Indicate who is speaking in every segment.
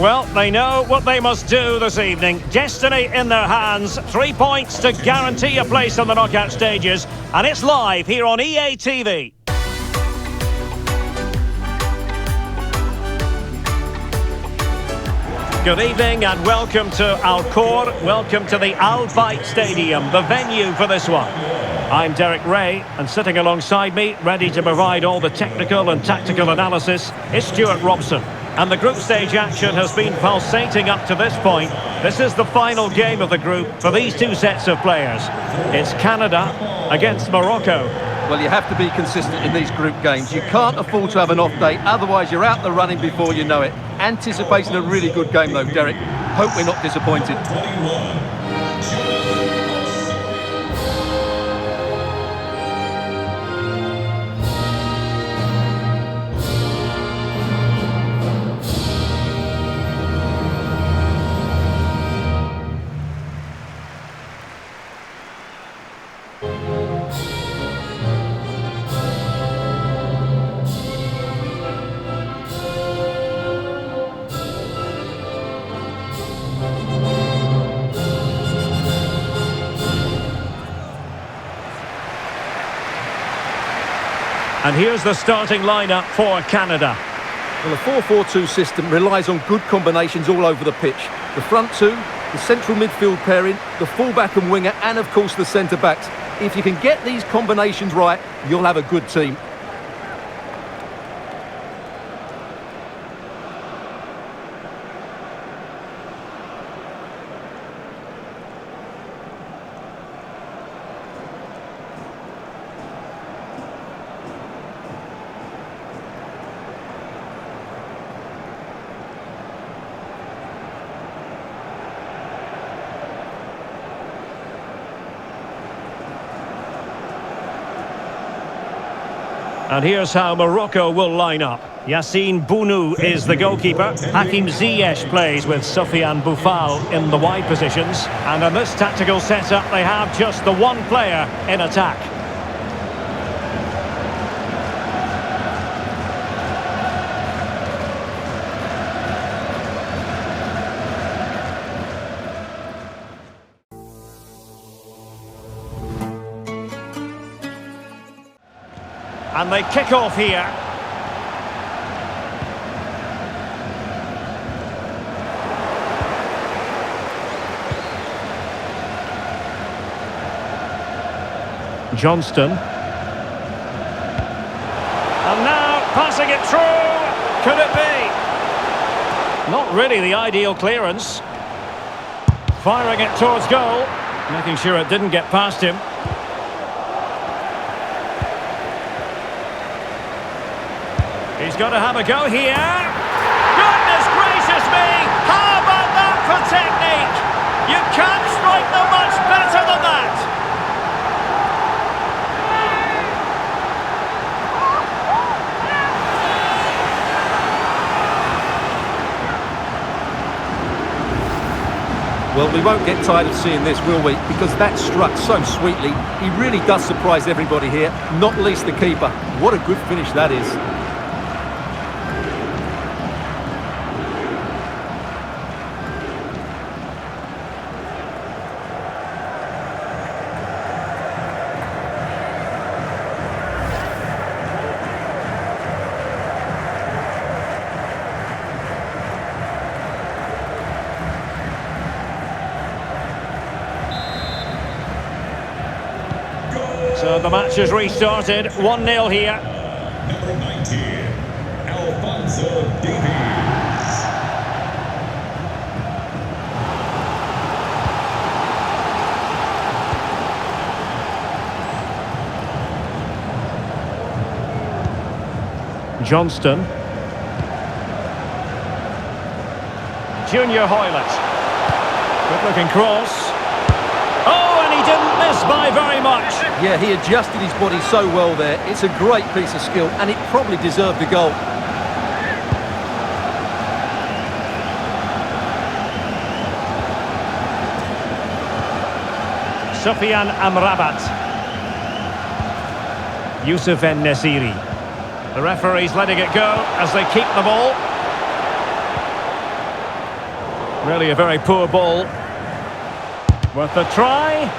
Speaker 1: Well, they know what they must do this evening. Destiny in their hands. 3 points to guarantee a place on the knockout stages. And it's live here on EA TV. Good evening and welcome to Al Khor. Welcome to the Al Bayt Stadium, the venue for this one. I'm Derek Ray, and sitting alongside me, ready to provide all the technical and tactical analysis, is Stuart Robson. And the group stage action has been pulsating up to this point. This is the final game of the group for these two sets of players. It's Canada against Morocco.
Speaker 2: Well, you have to be consistent in these group games. You can't afford to have an off day, otherwise you're out the running before you know it. Anticipating a really good game though, Derek. Hope we're not disappointed.
Speaker 1: And here's the starting lineup for Canada.
Speaker 2: Well, the 4-4-2 system relies on good combinations all over the pitch. The front two, the central midfield pairing, the fullback and winger, and of course the centre-backs. If you can get these combinations right, you'll have a good team.
Speaker 1: And here's how Morocco will line up. Yassine Bounou is the goalkeeper. Hakim Ziyech plays with Sofiane Boufal in the wide positions. And in this tactical setup, they have just the one player in attack. And they kick off here. Johnston. And now passing it through. Could it be? Not really the ideal clearance. Firing it towards goal. Making sure it didn't get past him. He's got to have a go here. Goodness gracious me! How about that for technique? You can't strike them much better than that.
Speaker 2: Well, we won't get tired of seeing this, will we? Because that struck so sweetly. He really does surprise everybody here, not least the keeper. What a good finish that is.
Speaker 1: So the match has restarted, 1-0 here.
Speaker 3: Number 19, Alphonso Davies.
Speaker 1: Johnston. Junior Hoylett. Good looking cross. Oh, and he didn't miss by very much.
Speaker 2: Yeah, he adjusted his body so well there. It's a great piece of skill, and it probably deserved the goal.
Speaker 1: Soufiane Amrabat. Youssef En-Nesyri. The referee's letting it go as they keep the ball. Really a very poor ball. Worth a try.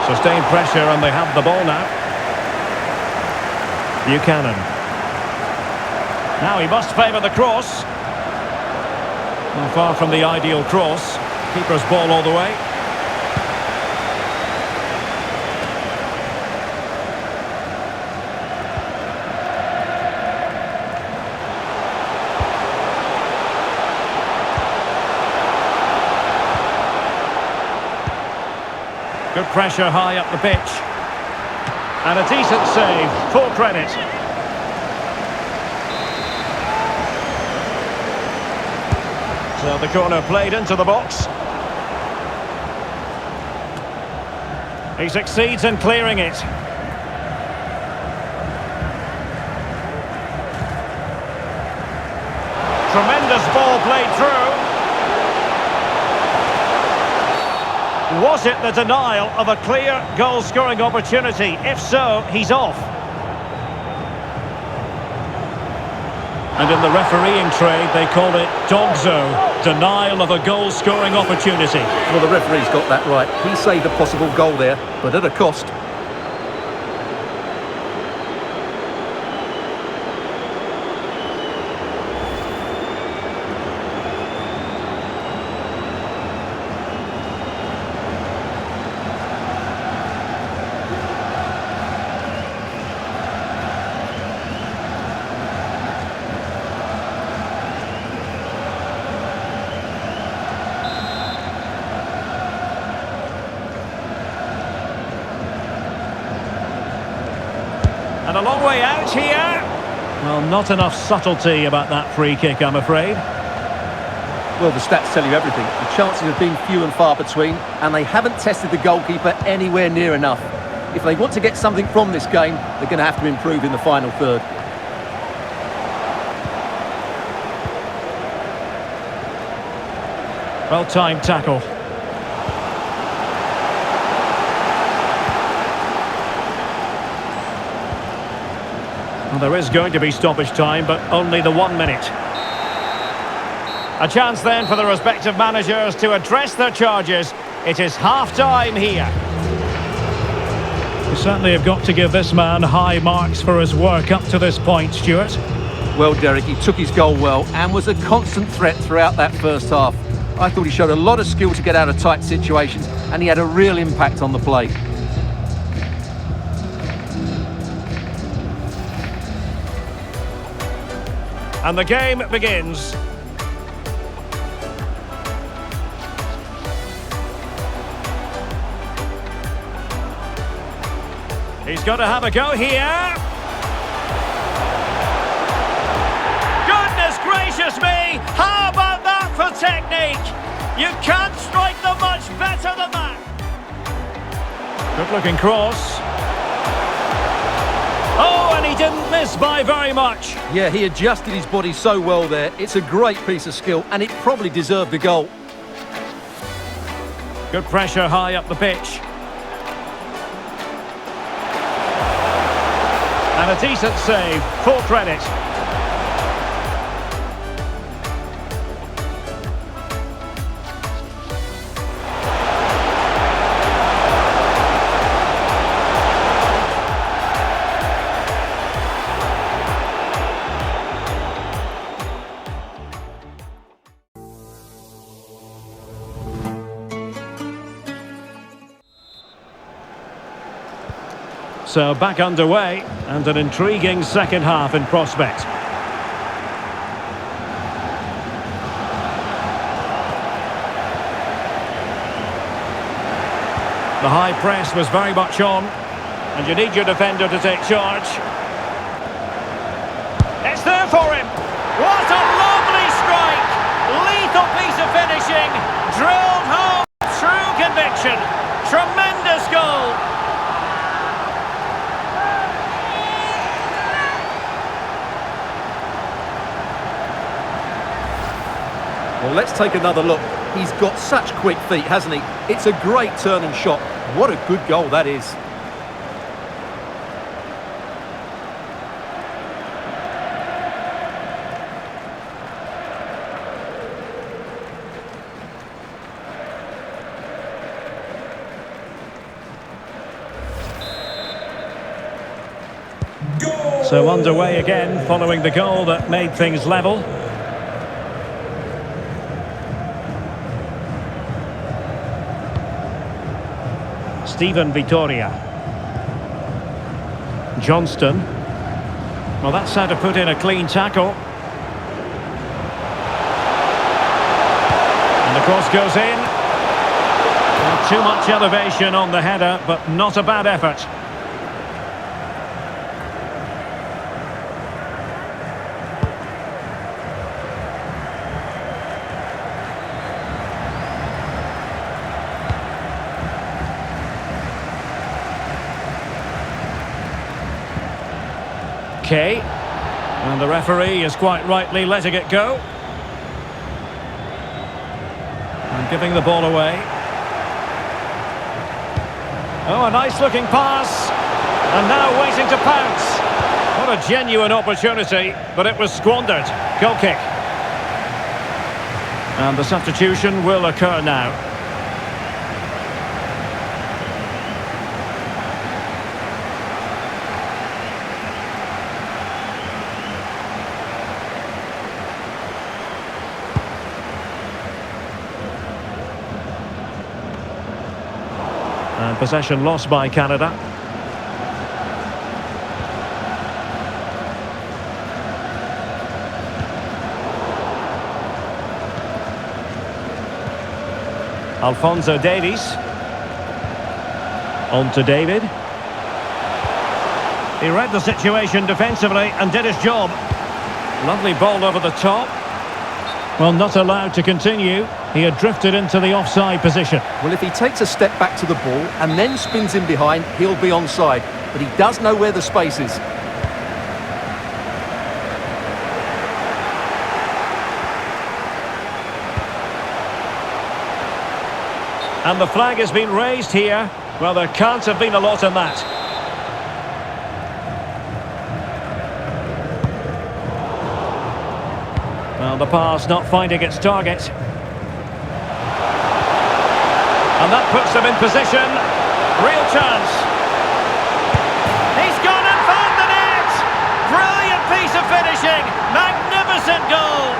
Speaker 1: Sustained pressure and they have the ball now. Buchanan. Now he must favour the cross. Not far from the ideal cross. Keeper's ball all the way. Good pressure high up the pitch. And a decent save, full credit. So the corner played into the box. He succeeds in clearing it. Tremendous ball played through. Was it the denial of a clear goal-scoring opportunity? If so, he's off. And in the refereeing trade, they call it dogzo, denial of a goal-scoring opportunity.
Speaker 2: Well, the referee's got that right. He saved a possible goal there, but at a cost.
Speaker 1: And a long way out here. Well, not enough subtlety about that free kick, I'm afraid.
Speaker 2: Well, the stats tell you everything. The chances have been few and far between, and they haven't tested the goalkeeper anywhere near enough. If they want to get something from this game, they're going to have to improve in the final third.
Speaker 1: Well-timed tackle. Well, there is going to be stoppage time, but only the 1 minute. A chance then for the respective managers to address their charges. It is half-time here. You certainly have got to give this man high marks for his work up to this point, Stuart.
Speaker 2: Well, Derek, he took his goal well and was a constant threat throughout that first half. I thought he showed a lot of skill to get out of tight situations, and he had a real impact on the play.
Speaker 1: And the game begins. He's got to have a go here. Goodness gracious me! How about that for technique? You can't strike them much better than that. Good looking cross. Oh, and he didn't miss by very much.
Speaker 2: Yeah, he adjusted his body so well there. It's a great piece of skill, and it probably deserved a goal.
Speaker 1: Good pressure high up the pitch. And a decent save, full credit. So back underway, and an intriguing second half in prospect. The high press was very much on, and you need your defender to take charge. It's there for him! What a lovely strike! Lethal piece of finishing, drilled home, true conviction, tremendous goal!
Speaker 2: Well, let's take another look. He's got such quick feet, hasn't he? It's a great turn and shot. What a good goal that is.
Speaker 1: So underway again following the goal that made things level. Steven Vittoria. Johnston. Well, that's how to put in a clean tackle. And the cross goes in. Well, too much elevation on the header, but not a bad effort. Okay, and the referee is quite rightly letting it go. And giving the ball away. Oh, a nice looking pass. And now waiting to pounce. What a genuine opportunity, but it was squandered. Goal kick. And the substitution will occur now. And possession lost by Canada. Alphonso Davies. On to David. He read the situation defensively and did his job. Lovely ball over the top. Well, not allowed to continue. He had drifted into the offside position.
Speaker 2: Well, if he takes a step back to the ball and then spins in behind, he'll be onside. But he does know where the space is.
Speaker 1: And the flag has been raised here. Well, there can't have been a lot in that. Well, the pass not finding its target. And that puts them in position. Real chance. He's gone and found the net! Brilliant piece of finishing. Magnificent goal.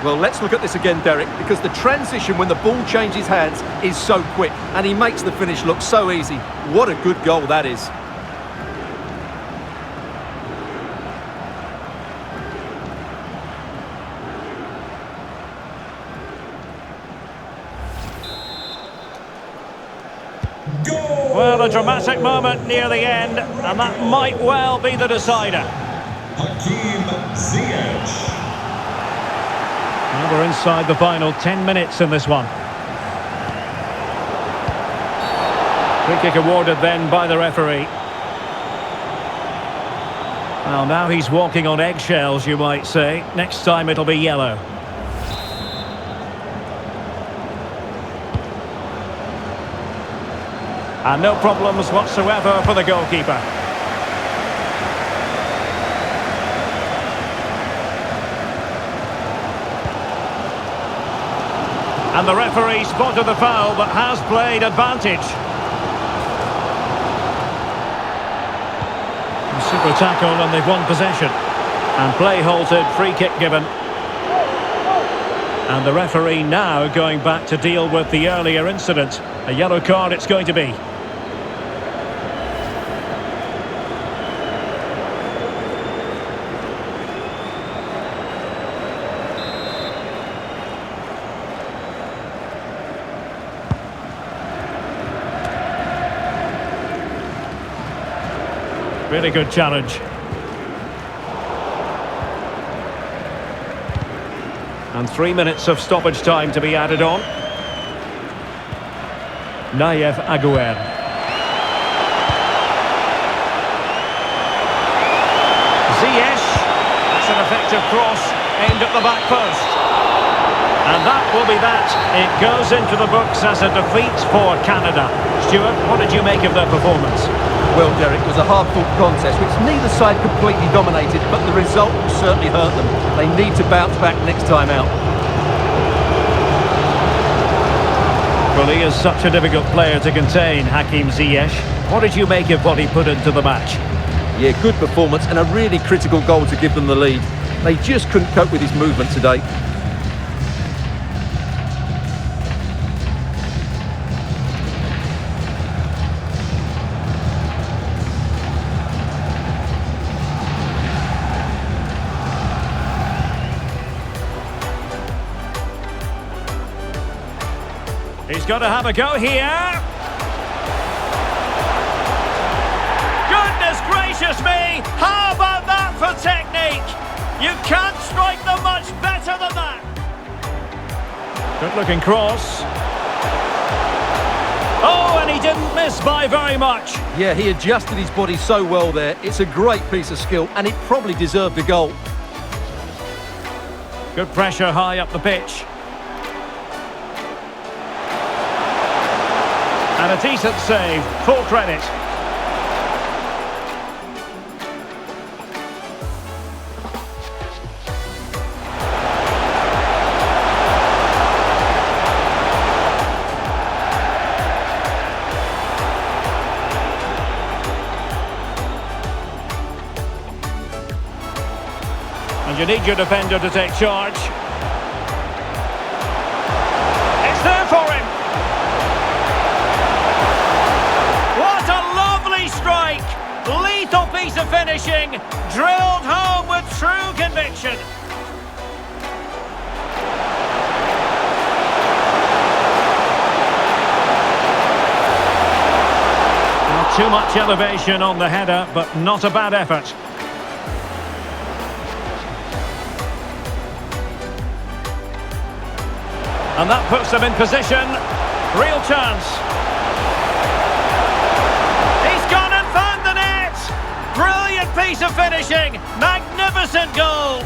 Speaker 2: Well, let's look at this again, Derek, because the transition when the ball changes hands is so quick, and he makes the finish look so easy. What a good goal that is.
Speaker 3: Goal!
Speaker 1: Well, a dramatic moment near the end, and that might well be the decider.
Speaker 3: Hakim Ziyech.
Speaker 1: Well, we're inside the final 10 minutes in this one. Free kick awarded then by the referee. Well, now he's walking on eggshells, you might say. Next time it'll be yellow. And no problems whatsoever for the goalkeeper. And the referee spotted the foul, but has played advantage. Super tackle, and they've won possession. And play halted, free kick given. And the referee now going back to deal with the earlier incident. A yellow card it's going to be. Really good challenge. And 3 minutes of stoppage time to be added on. Nayef Aguer. Ziyech. That's an effective cross aimed at the back post. And that will be that. It goes into the books as a defeat for Canada. Stuart, what did you make of their performance?
Speaker 2: Well, Derek, it was a hard-fought contest, which neither side completely dominated, but the result will certainly hurt them. They need to bounce back next time out.
Speaker 1: Well, he is such a difficult player to contain, Hakim Ziyech. What did you make of what he put into the match?
Speaker 2: Yeah, good performance and a really critical goal to give them the lead. They just couldn't cope with his movement today.
Speaker 1: He's got to have a go here. Goodness gracious me! How about that for technique? You can't strike them much better than that. Good looking cross. Oh, and he didn't miss by very much.
Speaker 2: Yeah, he adjusted his body so well there. It's a great piece of skill, and it probably deserved a goal.
Speaker 1: Good pressure high up the pitch. And a decent save, full credit. And you need your defender to take charge. It's there for him. Strike, lethal piece of finishing, drilled home with true conviction. Not too much elevation on the header, but not a bad effort. And that puts them in position. Real chance. Brilliant piece of finishing, magnificent goal.